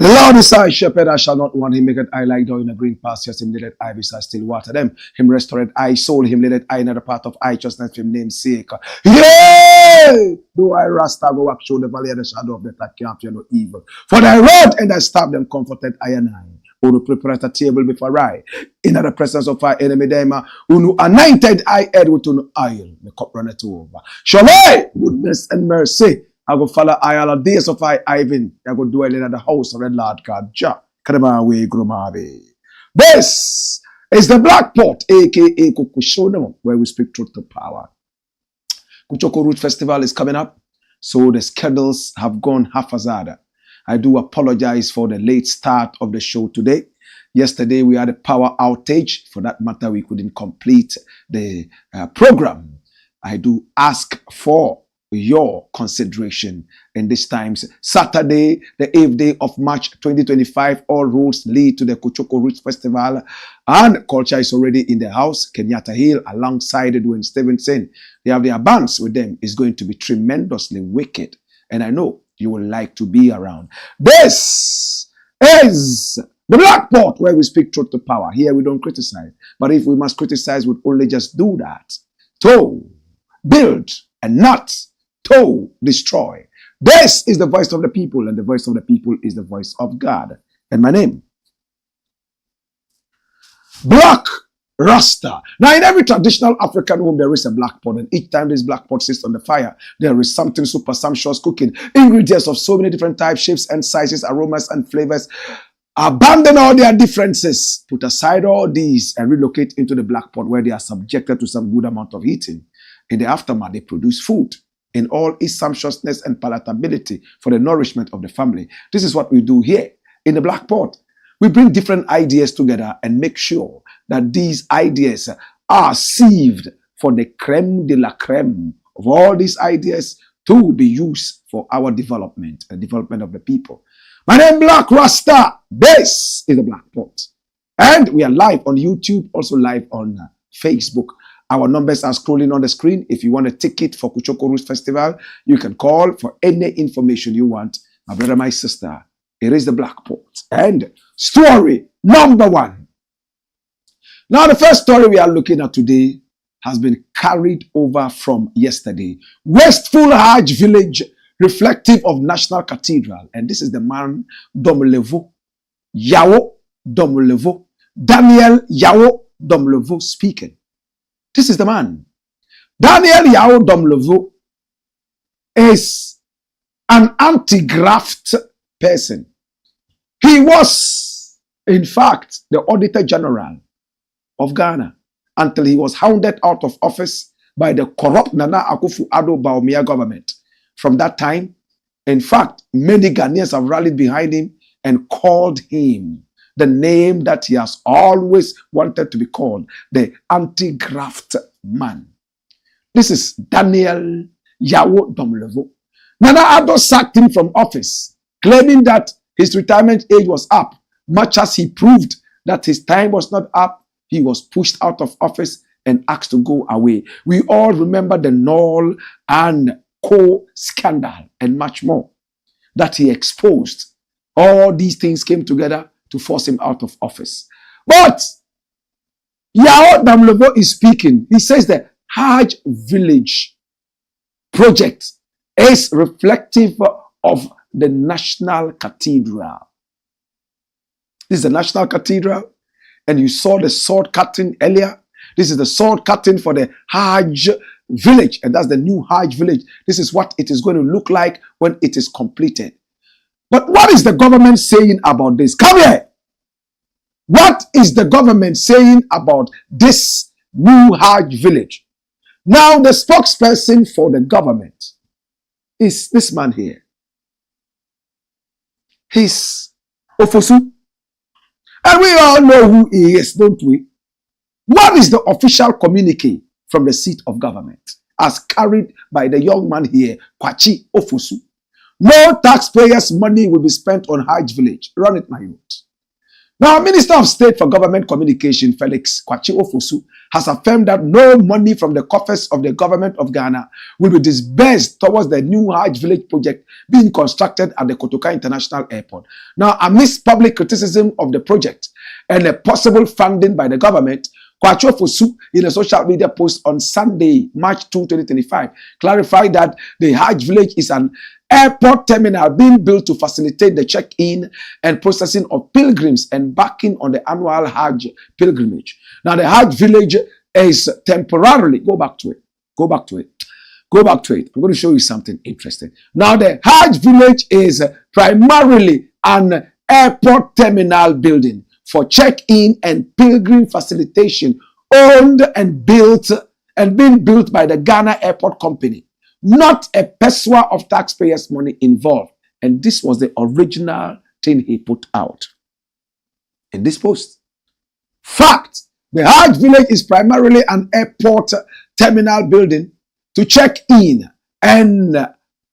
The Lord is our shepherd, I shall not want. Him maketh I lie down in the green pastures. Him leadeth I beside still water. Them him restored I soul. Him leadeth I in the path of righteousness. Him name's sake. Yea! Though I rasta go walk through the valley of the shadow of death, I can't fear no evil. For thy rod and thy staff them comforted I and I. Who prepare a table before I, in the presence of our enemy, them who anointed I head with an oil. The cup runneth over. Surely goodness and mercy I go follow I all the days of Ivan. I go dwell in the house of the Lord God. Jah. Kadamawe Grumabe. This is the Black Pot, aka Koko Roots, where we speak truth to power. Koko Roots Festival is coming up, so the schedules have gone haphazard. I do apologize for the late start of the show today. Yesterday we had a power outage. For that matter, we couldn't complete the program. I do ask for your consideration in this times. Saturday, the 8th day of March 2025, all roads lead to the Koko Roots Festival, and culture is already in the house. Kenyatta Hill alongside Edwin Stevenson. They have their bands with them. It's going to be tremendously wicked, and I know you will like to be around. This is the Black Pot, where we speak truth to power. Here we don't criticize, but if we must criticize, we'd only just do that to build and not to destroy. This is the voice of the people, and the voice of the people is the voice of God. And my name, Blakk RASTA. Now, in every traditional African home, there is a black pot, and each time this black pot sits on the fire, there is something super sumptuous cooking. Ingredients of so many different types, shapes, and sizes, aromas, and flavors. Abandon all their differences, put aside all these, and relocate into the black pot, where they are subjected to some good amount of heating. In the aftermath, they produce food in all its sumptuousness and palatability for the nourishment of the family. This is what we do here in the Black Pot. We bring different ideas together and make sure that these ideas are sieved for the creme de la creme of all these ideas to be used for our development and development of the people. My name is Blakk RASTA. This is the Black Pot. And we are live on YouTube, also live on Facebook. Our numbers are scrolling on the screen. If you want a ticket for Koko Roots Festival, you can call for any information you want. My brother, my sister, it is the Black Pot. And story number one. Now, the first story we are looking at today has been carried over from yesterday. Wasteful Hajj Village, reflective of Nat'L Cathedral. And this is the man, DOMELOVO, Yawo DOMELOVO, Daniel Yawo DOMELOVO speaking. This is the man. Daniel Yawo DOMELOVO is an anti-graft person. He was, in fact, the Auditor General of Ghana until he was hounded out of office by the corrupt Nana Akufo-Addo Bawumia government. From that time, in fact, many Ghanaians have rallied behind him and called him the name that he has always wanted to be called, the anti-graft man. This is Daniel Yawo DOMELOVO. Nana Addo sacked him from office, claiming that his retirement age was up. Much as he proved that his time was not up, he was pushed out of office and asked to go away. We all remember the Nat'L and Co scandal and much more that he exposed. All these things came together to force him out of office. But Yawo DOMELOVO is speaking. He says the Hajj Village project is reflective of the Nat'L Cathedral. This is the Nat'L Cathedral, and you saw the sword cutting earlier. This is the sword cutting for the Hajj Village, and that's the new Hajj Village. This is what it is going to look like when it is completed. But what is the government saying about this? Come here. What is the government saying about this new Hajj Village? Now, the spokesperson for the government is this man here. He's Ofosu. And we all know who he is, don't we? What is the official communique from the seat of government as carried by the young man here, Kwachi Ofosu? No taxpayers' money will be spent on Hajj Village. Run it, my youth. Now, Minister of State for Government Communication, Felix Kwachi Ofosu, has affirmed that no money from the coffers of the government of Ghana will be disbursed towards the new Hajj Village project being constructed at the Kotoka International Airport. Now, amidst public criticism of the project and a possible funding by the government, Kwachi Ofosu, in a social media post on Sunday, March 2, 2025, clarified that the Hajj Village is an airport terminal being built to facilitate the check-in and processing of pilgrims embarking on the annual Hajj pilgrimage. Now, the Hajj Village is temporarily, go back to it. I'm going to show you something interesting. Now, the Hajj Village is primarily an airport terminal building for check-in and pilgrim facilitation, owned and being built by the Ghana Airport Company. Not a pesewa of taxpayers' money involved. And this was the original thing he put out in this post. Fact, the Hajj Village is primarily an airport terminal building to check in and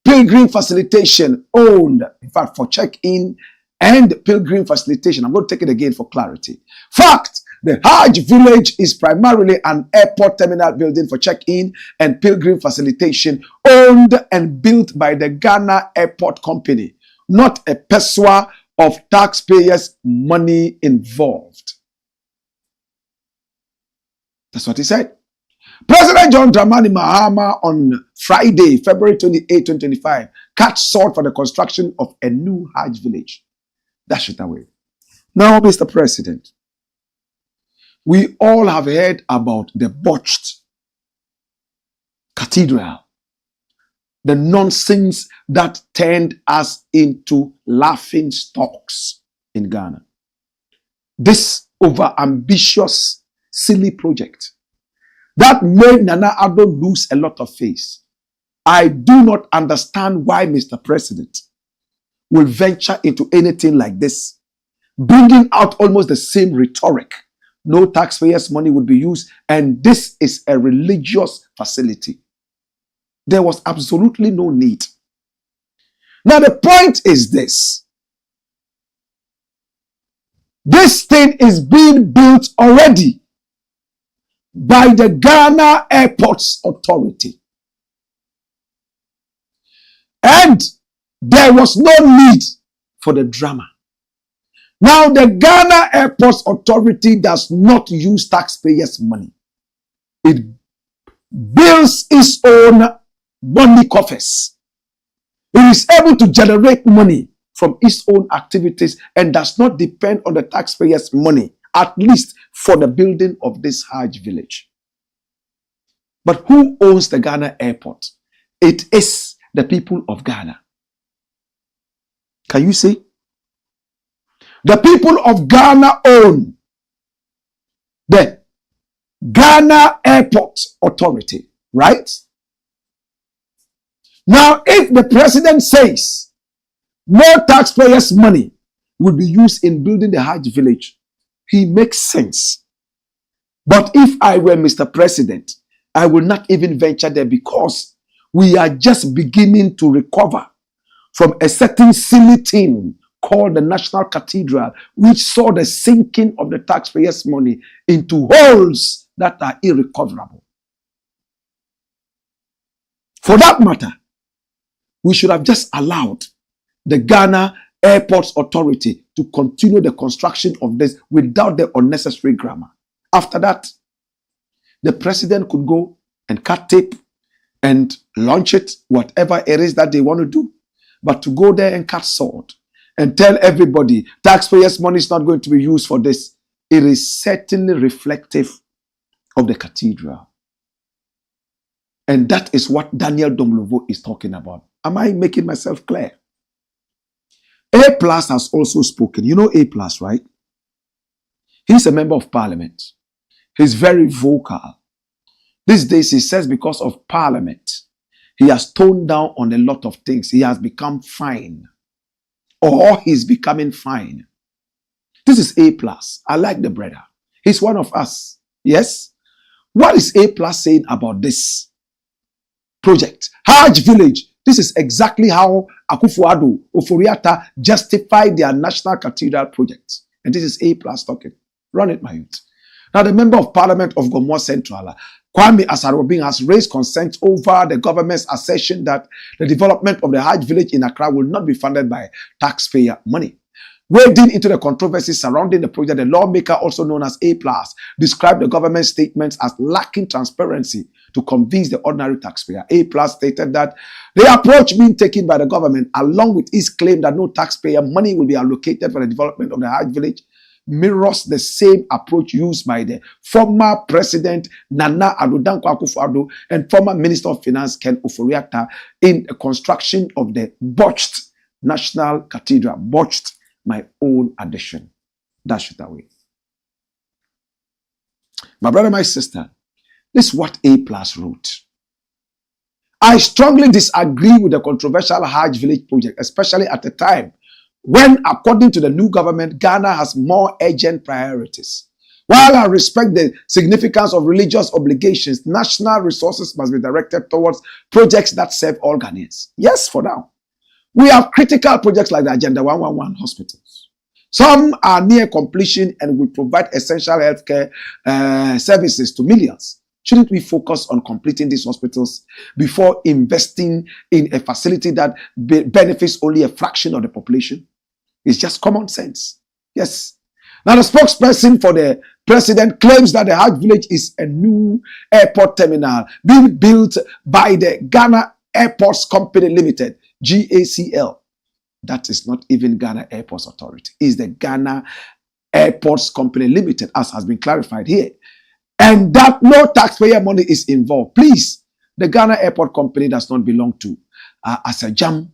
pilgrim facilitation owned. In fact, for check-in and pilgrim facilitation. I'm going to take it again for clarity. Fact, the Hajj Village is primarily an airport terminal building for check-in and pilgrim facilitation owned and built by the Ghana Airport Company, not a pesewa of taxpayers' money involved. That's what he said. President John Dramani Mahama on Friday, February 28, 2025, cut short for the construction of a new Hajj Village. Dash it away. Now, Mr. President, we all have heard about the botched cathedral, the nonsense that turned us into laughing stocks in Ghana. This over-ambitious, silly project that made Nana Addo lose a lot of face. I do not understand why Mr. President will venture into anything like this, bringing out almost the same rhetoric. No taxpayers' money would be used, and this is a religious facility. There was absolutely no need. Now, the point is this. This thing is being built already by the Ghana Airports Authority. And there was no need for the drama. Now, the Ghana Airports Authority does not use taxpayers' money. It builds its own money coffers. It is able to generate money from its own activities and does not depend on the taxpayers' money, at least for the building of this Hajj Village. But who owns the Ghana Airport? It is the people of Ghana. Can you see? The people of Ghana own the Ghana Airport Authority, right? Now, if the president says no taxpayers' money will be used in building the Hajj Village, he makes sense. But if I were Mr. President, I will not even venture there because we are just beginning to recover from a certain silly thing called the Nat'L Cathedral, which saw the sinking of the taxpayers' money into holes that are irrecoverable. For that matter, we should have just allowed the Ghana Airports Authority to continue the construction of this without the unnecessary grammar. After that, the president could go and cut tape and launch it, whatever it is that they want to do. But to go there and cut sword and tell everybody taxpayers' money is not going to be used for this, it is certainly reflective of the cathedral. And that is what Daniel DOMELOVO is talking about. Am I making myself clear? A plus has also spoken. You know A plus, right? He's a member of parliament. He's very vocal. These days, he says because of parliament, he has toned down on a lot of things. He has become fine. Or he's becoming fine. This is A plus. I like the brother. He's one of us. Yes? What is A plus saying about this project? Hajj Village. This is exactly how Akufo-Addo, Ofori-Atta justified their National Cathedral project. And this is A plus talking. Run it, my youth. Now, the Member of Parliament of Gomoa Central, Kwame Asarobin, has raised consent over the government's assertion that the development of the Hajj Village in Accra will not be funded by taxpayer money. Wading into the controversy surrounding the project, the lawmaker, also known as A+, described the government's statements as lacking transparency to convince the ordinary taxpayer. A+ stated that the approach being taken by the government, along with his claim that no taxpayer money will be allocated for the development of the Hajj Village, mirrors the same approach used by the former President Nana Addo Dankwa Akufo-Addo and former Minister of Finance Ken Ofori-Atta in the construction of the botched National Cathedral. Botched, my own addition. Dash it away. My brother, my sister, this is what A+ wrote. I strongly disagree with the controversial Hajj Village project, especially at a time when, according to the new government, Ghana has more urgent priorities. While I respect the significance of religious obligations, national resources must be directed towards projects that serve all Ghanaians. Yes, for now. We have critical projects like the Agenda 111 hospitals. Some are near completion and will provide essential healthcare services to millions. Shouldn't we focus on completing these hospitals before investing in a facility that benefits only a fraction of the population? It's just common sense. Yes. Now, the spokesperson for the president claims that the Hajj Village is a new airport terminal being built by the Ghana Airports Company Limited, GACL. That is not even Ghana Airports Authority. It's the Ghana Airports Company Limited, as has been clarified here. And that no taxpayer money is involved. Please, the Ghana Airport Company does not belong to Asajam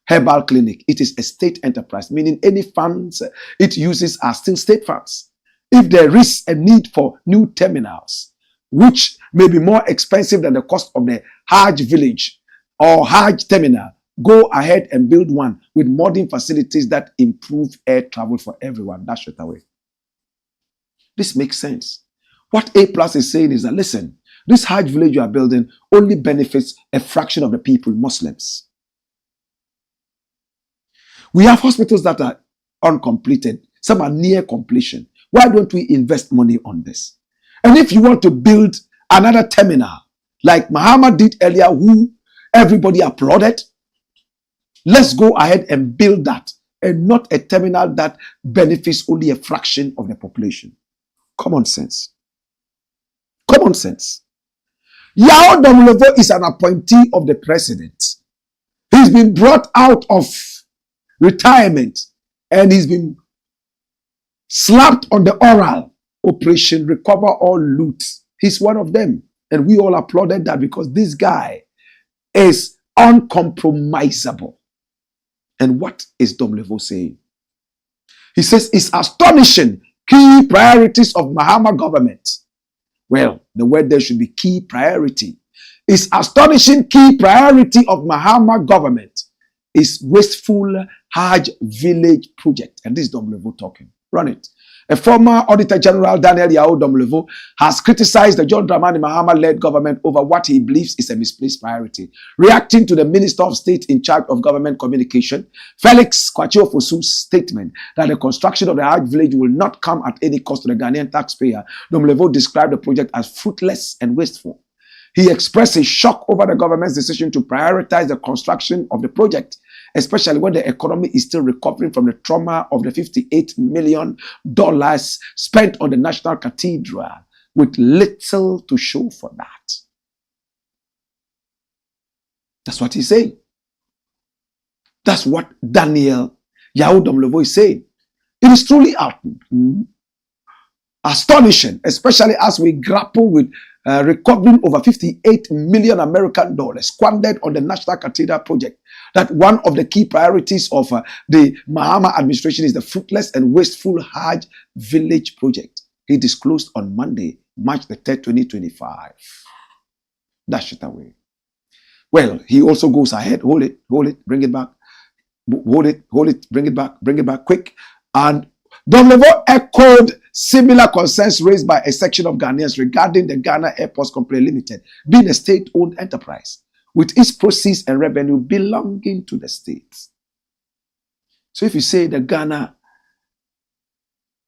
Herbal Clinic. It is a state enterprise, meaning any funds it uses are still state funds. If there is a need for new terminals, which may be more expensive than the cost of the Hajj Village or Hajj Terminal, go ahead and build one with modern facilities that improve air travel for everyone. Dash it away. This makes sense. What A+ is saying is that, listen, this Hajj Village you are building only benefits a fraction of the people, Muslims. We have hospitals that are uncompleted. Some are near completion. Why don't we invest money on this? And if you want to build another terminal, like Muhammad did earlier, who everybody applauded, let's go ahead and build that, and not a terminal that benefits only a fraction of the population. Common sense. Common sense. Yao DOMELOVO is an appointee of the president. He's been brought out of retirement and he's been slapped on the oral. Operation Recover All Loot. He's one of them. And we all applauded that because this guy is uncompromisable. And what is DOMELOVO saying? He says it's astonishing key priorities of Mahama government. Well, the word there should be key priority. It's astonishing key priority of Mahama government is Wasteful Hajj Village project. And this is DOMELOVO talking. Run it. A former Auditor General, Daniel Yao DOMELOVO, has criticized the John Dramani Mahama-led government over what he believes is a misplaced priority. Reacting to the Minister of State in charge of government communication, Felix Kwachio-Fosu's statement that the construction of the Hajj Village will not come at any cost to the Ghanaian taxpayer, DOMELOVO described the project as fruitless and wasteful. He expressed his shock over the government's decision to prioritize the construction of the project, especially when the economy is still recovering from the trauma of the $58 million spent on the National Cathedral, with little to show for that. That's what he's saying. That's what Daniel Yao DOMELOVO is saying. It is truly out. Astonishing, especially as we grapple with recovering over $58 million American dollars squandered on the Nat'L Cathedral project. That one of the key priorities of the Mahama administration is the fruitless and wasteful Hajj Village project. He disclosed on Monday, March the 3rd, 2025. Dash it away. Well, he also goes ahead. Hold it, bring it back. Hold it, bring it back quick. And DOMELOVO echoed similar concerns raised by a section of Ghanaians regarding the Ghana Airports Company Limited being a state-owned enterprise with its proceeds and revenue belonging to the state. So if you say the Ghana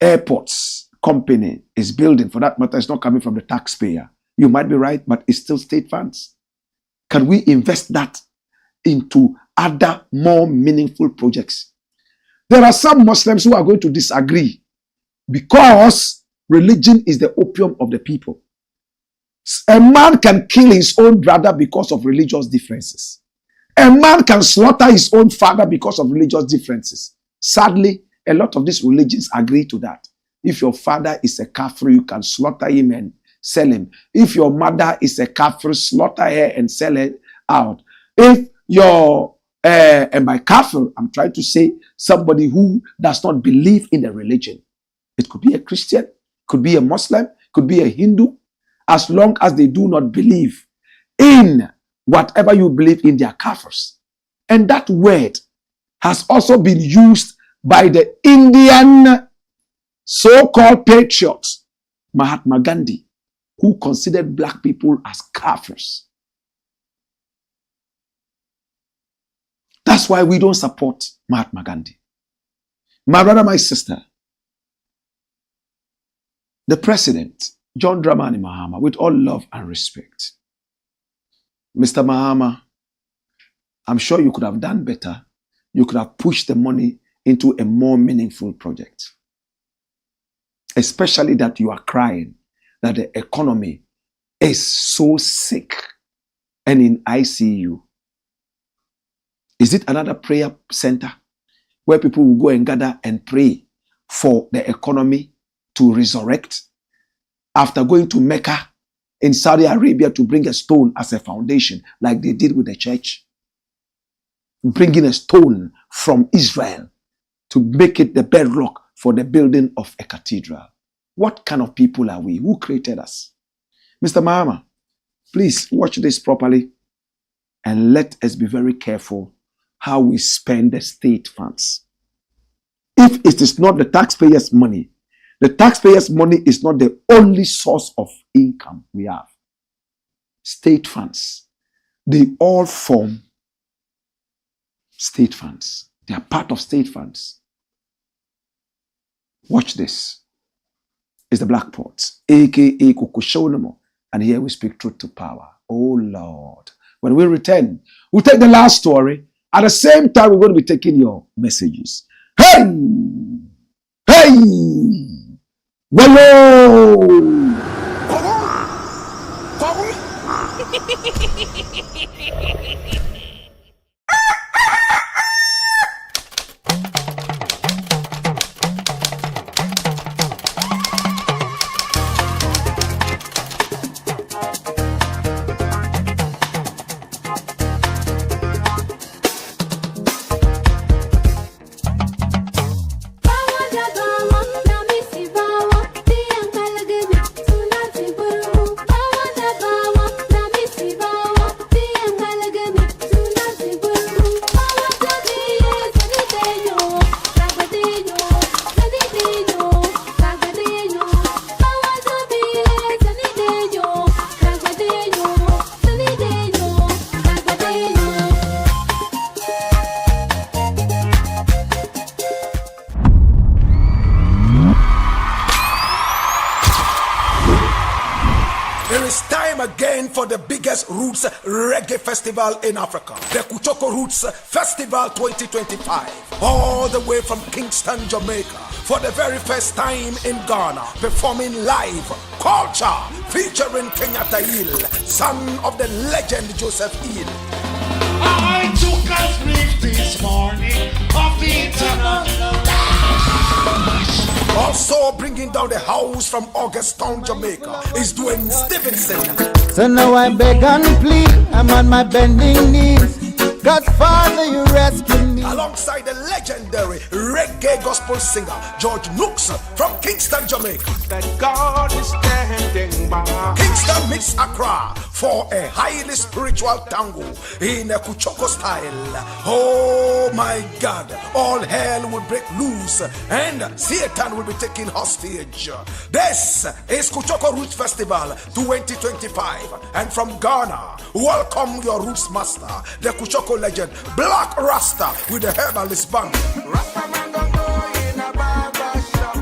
Airports Company is building, for that matter, it's not coming from the taxpayer, you might be right, but it's still state funds. Can we invest that into other more meaningful projects? There are some Muslims who are going to disagree because religion is the opium of the people. A man can kill his own brother because of religious differences. A man can slaughter his own father because of religious differences. Sadly, a lot of these religions agree to that. If your father is a kafir, you can slaughter him and sell him. If your mother is a kafir, slaughter her and sell her out. If your and by kafir, I'm trying to say somebody who does not believe in the religion. It could be a Christian, could be a Muslim, could be a Hindu. As long as they do not believe in whatever you believe in, their kafirs. And that word has also been used by the Indian so-called patriot Mahatma Gandhi, who considered black people as kafirs. That's why we don't support Mahatma Gandhi. My brother, my sister, the president, John Dramani Mahama, with all love and respect. Mr. Mahama, I'm sure you could have done better. You could have pushed the money into a more meaningful project. Especially that you are crying that the economy is so sick and in ICU. Is it another prayer center where people will go and gather and pray for the economy to resurrect after going to Mecca in Saudi Arabia to bring a stone as a foundation like they did with the church? Bringing a stone from Israel to make it the bedrock for the building of a cathedral. What kind of people are we? Who created us? Mr. Mahama, please watch this properly and let us be very careful how we spend the state funds. If it is not the taxpayers' money, the taxpayers' money is not the only source of income we have. State funds, they all form state funds. They are part of state funds. Watch this. It's the Blakk Ports, aka Koko Roots, and here we speak truth to power. Oh Lord. When we return, we'll take the last story. At the same time, we're going to be taking your messages. Hey! Hey! Hello! Again for the biggest roots reggae festival in Africa, the Koko Roots Festival 2025, all the way from Kingston, Jamaica, for the very first time in Ghana, performing live culture featuring Kenyatta Hill, son of the legend Joseph Hill. I took a brief this morning of the eternal. Also bringing down the house from Augustown, Jamaica is Dwayne Stevenson. So now I beg and plead, I'm on my bending knees. God's Father, you rescue me. Alongside the legendary reggae gospel singer George Nooks from Kingston, Jamaica. That God is standing by. Kingston meets Accra for a highly spiritual tango in a Kuchoko style. Oh my God, all hell will break loose and Satan will be taken hostage. This is Kuchoko Roots Festival 2025, and from Ghana, welcome your roots master, the Kuchoko legend Blakk RASTA with the herbalist band. Rasta man don't go in a barber shop.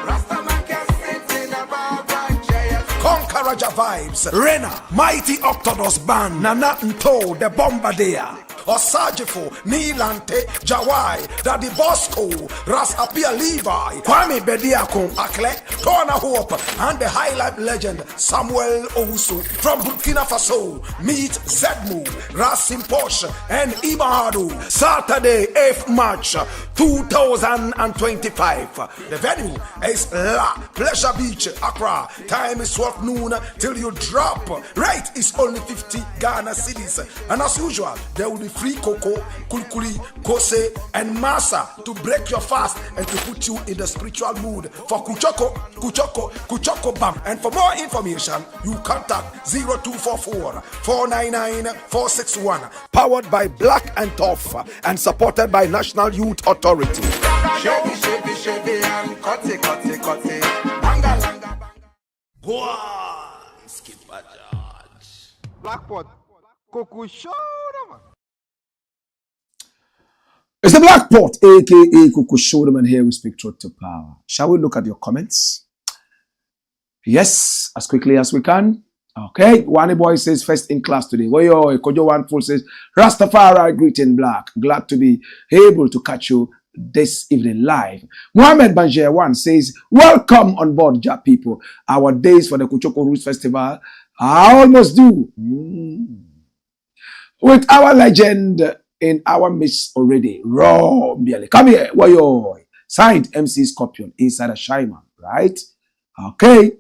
Rasta man can sit in a barber chair. Conqueraja vibes, Rena, Mighty Octodus band, Nana Nto, the Bombardier. Osajifo, Nilante, Jawai, Daddy Bosco, Ras Apia Levi, Kwame Bediako, Akle, Tona Hope, and the High Life legend Samuel Owusu from Burkina Faso. Meet Zedmu, Rasim Porsche, and Ibadu. Saturday, 8th March 2025. The venue is La Pleasure Beach, Accra. Time is 12 noon till you drop. Rate is only 50 Ghana cedis. And as usual, there will be free cocoa, kulkuli, kose, and masa to break your fast and to put you in the spiritual mood for Kuchoko Bam. And for more information, you contact 0244-499-461. Powered by Blakk and Tough and supported by National Youth Authority. Chevy, and kote. Banga, langa, banga. Go on, Skipper George. Blackpot, Koko Show, man. It's the Black Pot, aka Koko Showman, here we speak truth to power. Shall we look at your comments? Yes, as quickly as we can. Okay, Wani Boy says first in class today. Woyo, Kojo One Full says Rastafari greeting Blakk. Glad to be able to catch you this evening live. Mohammed Banjer One says welcome on board, Ja people. Our days for the Kuchoko Roots Festival are almost due. With our legend in our midst already. Raw Mbiali. Come here. Woyo. Signed MC Scorpion inside a Shaiman. Right? Okay.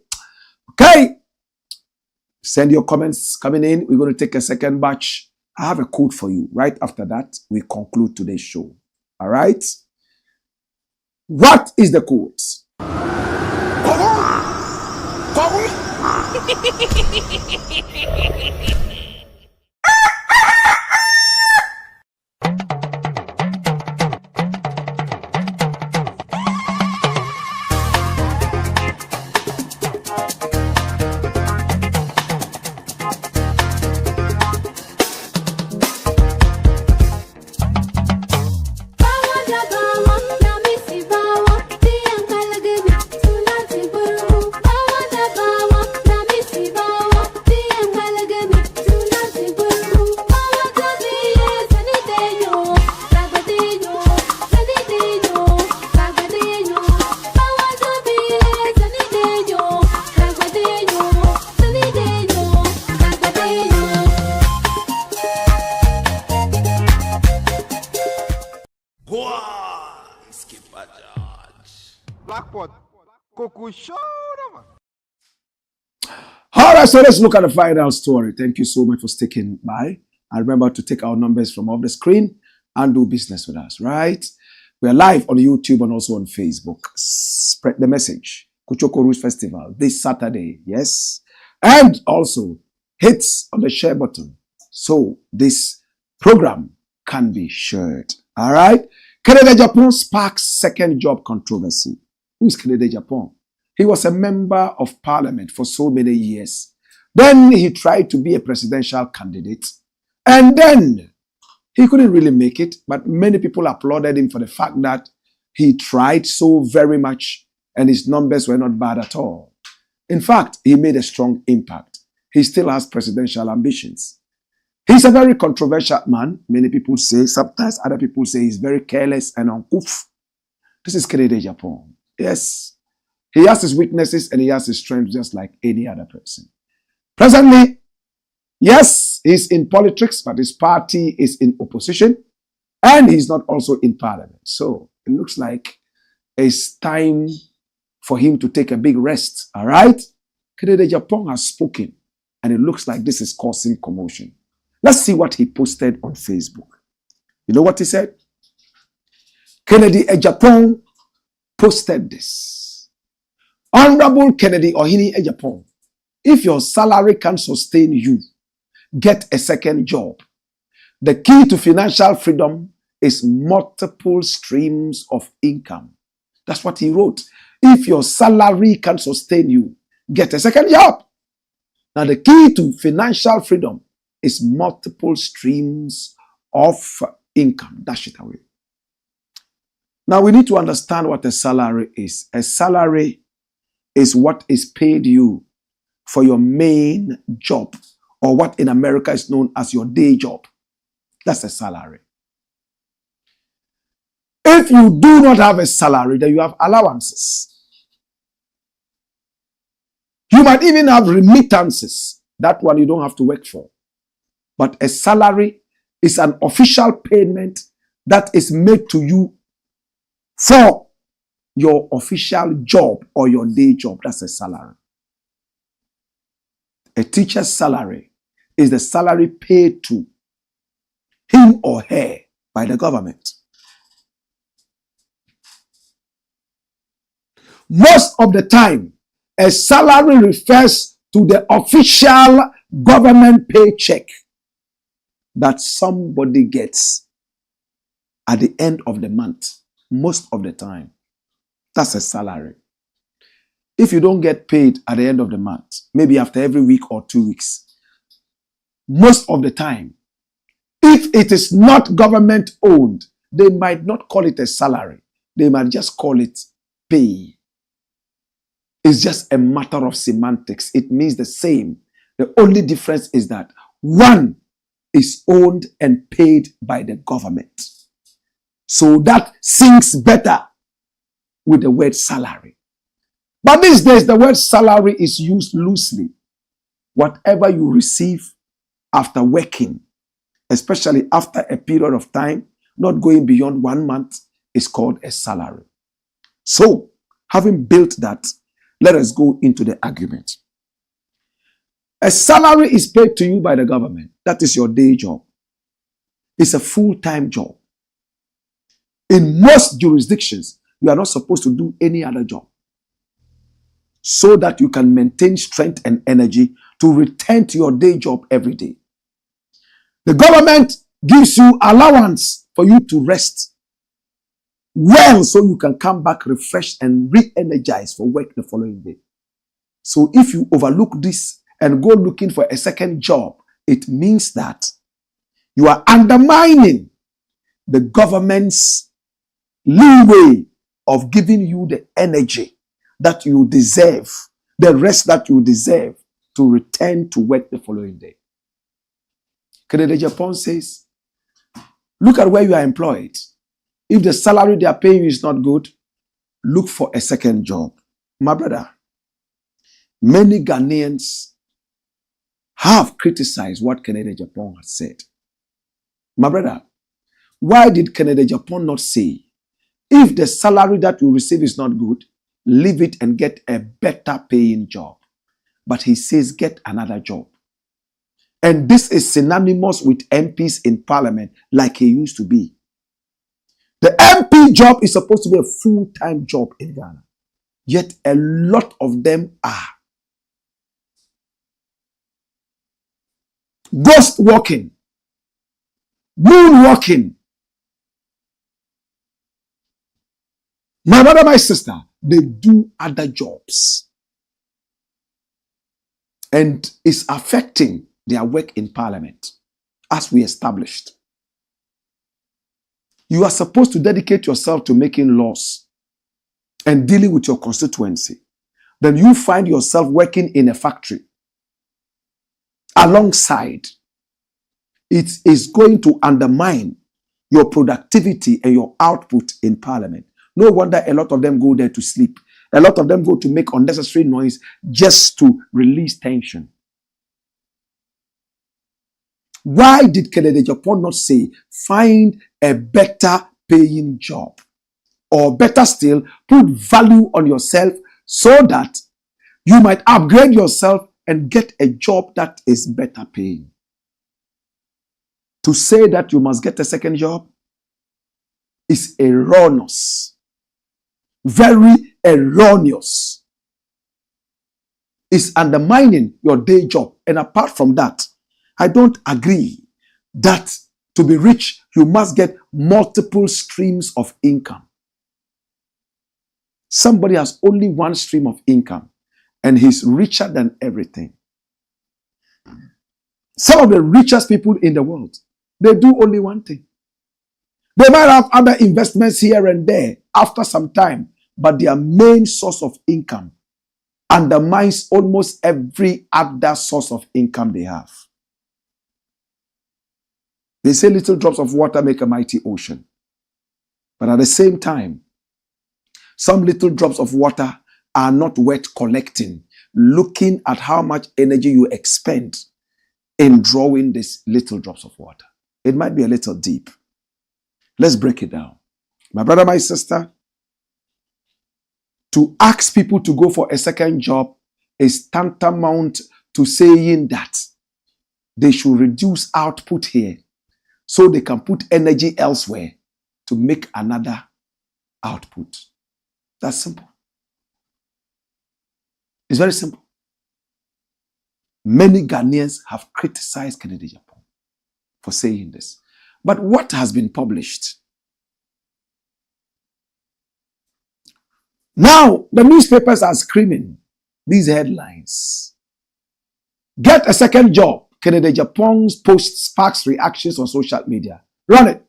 Send your comments coming in. We're going to take a second batch. I have a code for you. Right after that, we conclude today's show. All right? What is the code? Blackpot, Koko Show, man. All right, so let's look at the final story. Thank you so much for sticking by. And remember to take our numbers from off the screen and do business with us, right? We are live on YouTube and also on Facebook. Spread the message. Kuchoko Roots Festival this Saturday, yes? And also hits on the share button so this program can be shared. All right? Canada Japan sparks second job controversy. Who is Canada Japan? He was a member of parliament for so many years. Then he tried to be a presidential candidate. And then he couldn't really make it, but many people applauded him for the fact that he tried so very much and his numbers were not bad at all. In fact, he made a strong impact. He still has presidential ambitions. He's a very controversial man, many people say. Sometimes other people say he's very careless and uncouth. This is Canada Japan. Yes, he has his weaknesses and he has his strengths just like any other person. Presently, yes, he's in politics, but his party is in opposition and he's not also in parliament. So it looks like it's time for him to take a big rest. All right? Kennedy Agyapong has spoken, and it looks like this is causing commotion. Let's see what he posted on Facebook. You know what he said? Kennedy Agyapong posted this. Honorable Kennedy Ohini Agyapong, if your salary can sustain you, get a second job. The key to financial freedom is multiple streams of income. That's what he wrote. If your salary can sustain you, get a second job. Now, the key to financial freedom is multiple streams of income. Dash it away. Now, we need to understand what a salary is. A salary is what is paid you for your main job, or what in America is known as your day job. That's a salary. If you do not have a salary, then you have allowances. You might even have remittances. That one you don't have to work for. But a salary is an official payment that is made to you for your official job or your day job. That's a salary. A teacher's salary is the salary paid to him or her by the government. Most of the time, a salary refers to the official government paycheck that somebody gets at the end of the month. Most of the time, that's a salary. If you don't get paid at the end of the month, maybe after every week or 2 weeks, most of the time, if it is not government owned, they might not call it a salary. They might just call it pay. It's just a matter of semantics. It means the same. The only difference is that one is owned and paid by the government. So that syncs better with the word salary. But these days, the word salary is used loosely. Whatever you receive after working, especially after a period of time, not going beyond 1 month, is called a salary. So, having built that, let us go into the argument. A salary is paid to you by the government. That is your day job. It's a full-time job. In most jurisdictions, you are not supposed to do any other job, so that you can maintain strength and energy to return to your day job every day. The government gives you allowance for you to rest well, so you can come back refreshed and re-energized for work the following day. So if you overlook this and go looking for a second job, it means that you are undermining the government's leeway of giving you the energy that you deserve, the rest that you deserve to return to work the following day. Kennedy Agyapong says, look at where you are employed. If the salary they are paying you is not good, look for a second job. My brother, many Ghanaians have criticized what Kennedy Agyapong has said. My brother, why did Kennedy Agyapong not say, if the salary that you receive is not good, leave it and get a better paying job? But he says, get another job. And this is synonymous with MPs in parliament like he used to be. The MP job is supposed to be a full-time job in Ghana. Yet a lot of them are ghost walking, moon walking. My brother, my sister, they do other jobs. And it's affecting their work in parliament, as we established. You are supposed to dedicate yourself to making laws and dealing with your constituency. Then you find yourself working in a factory alongside. It is going to undermine your productivity and your output in parliament. No wonder a lot of them go there to sleep. A lot of them go to make unnecessary noise just to release tension. Why did Kennedy Agyapong not say, find a better paying job? Or better still, put value on yourself so that you might upgrade yourself and get a job that is better paying. To say that you must get a second job is erroneous. Very erroneous. It's undermining your day job. And apart from that, I don't agree that to be rich, you must get multiple streams of income. Somebody has only one stream of income, and he's richer than everything. Some of the richest people in the world, they do only one thing. They might have other investments here and there after some time, but their main source of income undermines almost every other source of income they have. They say little drops of water make a mighty ocean. But at the same time, some little drops of water are not worth collecting, looking at how much energy you expend in drawing these little drops of water. It might be a little deep. Let's break it down. My brother, my sister, to ask people to go for a second job is tantamount to saying that they should reduce output here so they can put energy elsewhere to make another output. That's simple. It's very simple. Many Ghanaians have criticized Kennedy Japan for saying this. But what has been published? Now, the newspapers are screaming these headlines. Get a second job. Kennedy Japan's post sparks reactions on social media. Run it.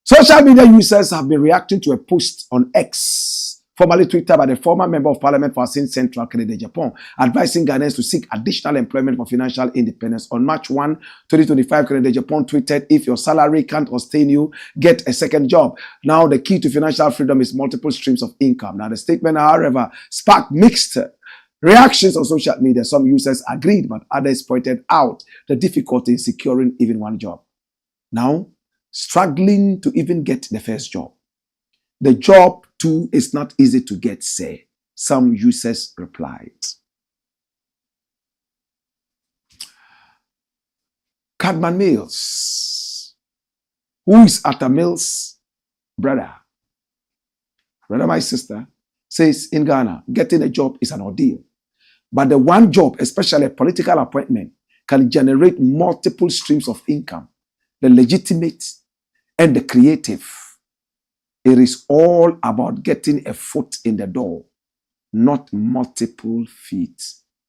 Social media users have been reacting to a post on X, formerly Twitter, by the former member of parliament for Asin Central, Kennedy Japan, advising Ghanaians to seek additional employment for financial independence. On March 1, 2025, Kennedy Japan tweeted, if your salary can't sustain you, get a second job. Now, the key to financial freedom is multiple streams of income. Now, the statement, however, sparked mixed reactions on social media. Some users agreed, but others pointed out the difficulty in securing even one job. Now, struggling to even get the first job. The job, too, is not easy to get, say, some users replied. Cadman Mills, who is Atta Mills' brother, my sister, says in Ghana, getting a job is an ordeal. But the one job, especially a political appointment, can generate multiple streams of income. The legitimate and the creative. It is all about getting a foot in the door, not multiple feet.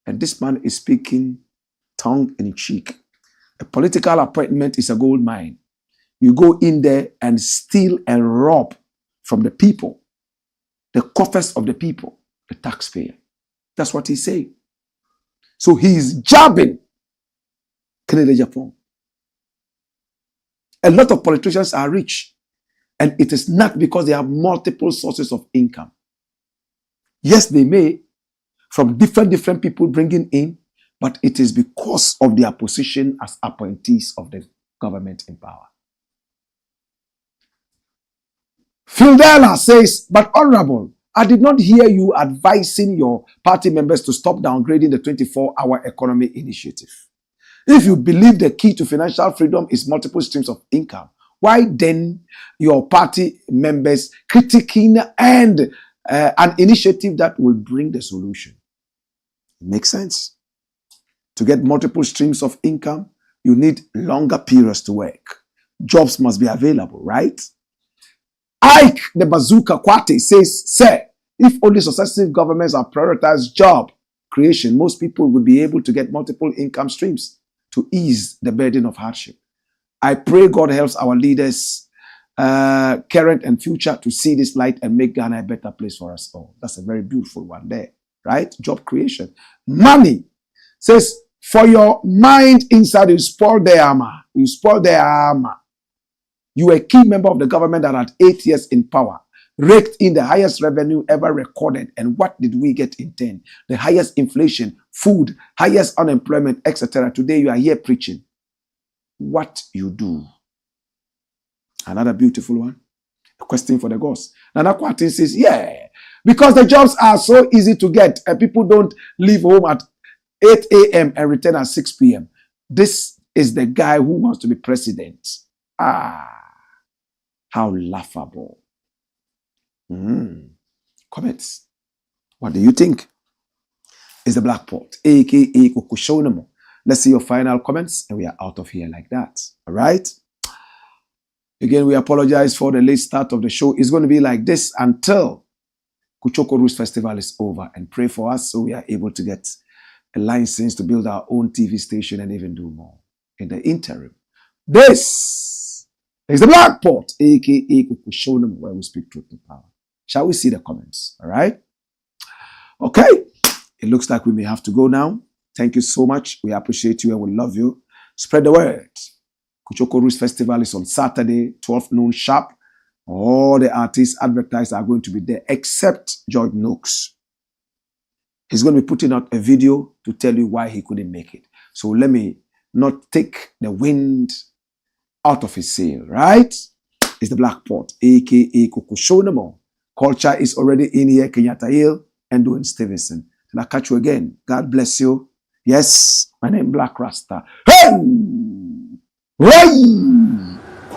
And this man is speaking tongue in cheek. A political appointment is a gold mine. You go in there and steal and rob from the people, the coffers of the people, the taxpayer. That's what he's saying. So he's jabbing Kennedy Japan. A lot of politicians are rich, and it is not because they have multiple sources of income. Yes, they may, from different people bringing in, but it is because of their position as appointees of the government in power. Fildela says, but Honorable, I did not hear you advising your party members to stop downgrading the 24-hour economy initiative. If you believe the key to financial freedom is multiple streams of income, why then your party members critiquing and an initiative that will bring the solution? It makes sense. To get multiple streams of income, you need longer periods to work. Jobs must be available, right? Ike the Bazooka Kwate says, sir, if only successive governments have prioritized job creation, most people would be able to get multiple income streams to ease the burden of hardship. I pray God helps our leaders, current and future, to see this light and make Ghana a better place for us all. That's a very beautiful one there, right? Job creation. Money says, for your mind inside, you spoil their armor. You spoil their armor. You were a key member of the government that had 8 years in power, raked in the highest revenue ever recorded. And what did we get in 10? The highest inflation, food, highest unemployment, etc. Today you are here preaching what you do. Another beautiful one. Requesting for the gods. Nana Kwatin says, yeah, because the jobs are so easy to get and people don't leave home at 8 a.m. and return at 6 p.m. This is the guy who wants to be president. How laughable. Comments. What do you think? Is the Blakk Pot, aka Koko Shonamo. Let's see your final comments and we are out of here like that. All right? Again, we apologize for the late start of the show. It's going to be like this until Koko Roots Festival is over, and pray for us so we are able to get a license to build our own TV station and even do more. In the interim, this is the Blakk Pot, aka Koko Shonamo, where we speak truth to power. Shall we see the comments? All right? Okay. It looks like we may have to go now. Thank you so much. We appreciate you and we love you. Spread the word. Koko Roots Festival is on Saturday, 12 noon sharp. All the artists advertised are going to be there except George Noakes. He's going to be putting out a video to tell you why he couldn't make it. So let me not take the wind out of his sail, right? It's the Blakk Pot, aka Koko Shonamo. Culture is already in here. Kenyatta Hill and Dwayne Stevenson. Till I catch you again. God bless you. Yes, my name is Black Rasta. Hey! Hey!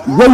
Yo!